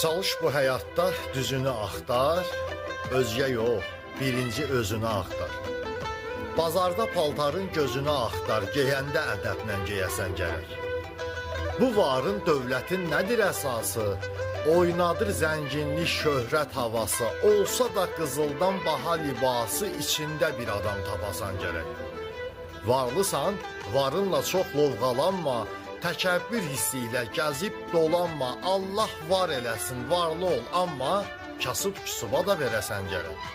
Çalış bu həyatda düzünü axtar, özgə yox, birinci özünü axtar. Bazarda paltarın gözünü axtar, geyəndə ədəblə geyəsən gərək. Bu varın, dövlətin nədir əsası? Oynadır zənginlik, şöhrət havası, olsa da qızıldan baha libası içində bir adam tapasan gərək. Varlısan, varınla çox lovğalanma, təkəbbür hissi ilə gəzib dolanma, Allah var eləsin, varlı ol, amma kasıb küsuba da verəsən gərək.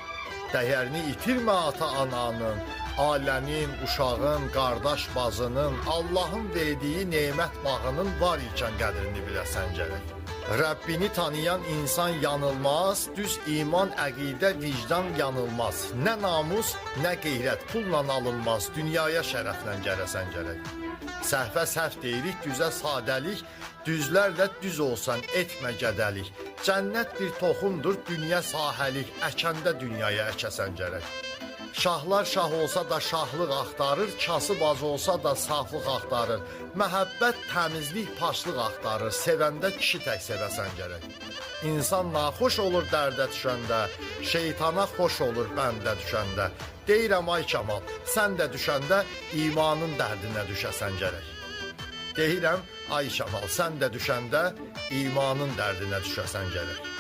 Dəyərini itirmə ata-ananın, alənin, uşağın, qardaş bazının, Allahın verdiyi nemət bağının var ikən qədrini biləsən gərək. Rəbbini tanıyan insan yanılmaz, düz iman, əqidə, vicdan yanılmaz. Nə namus, nə qeyrət pulla alınmaz, dünyaya şərəflə gərəsən gərək. Səhvə səhv deyirik, düzə sadəlik, düzlərlə düz olsan etmə gədəlik. Cənnət bir toxumdur, dünya sahəlik, əkəndə dünyaya əkəsən gərək. Şahlar şah olsa da şahlıq axtarır, kasıb az olsa da saflıq axtarır. Məhəbbət, təmizlik, paşlıq axtarır, sevəndə kişi tək sevəsən gərək. İnsan naxoş olur dərdə düşəndə, şeytana xoş olur bəndə düşəndə. Deyirəm ay Kamal, sən də düşəndə imanın dərdinə düşəsən gərək. Deyirəm ay Kamal, sən də düşəndə imanın dərdinə düşəsən gərək.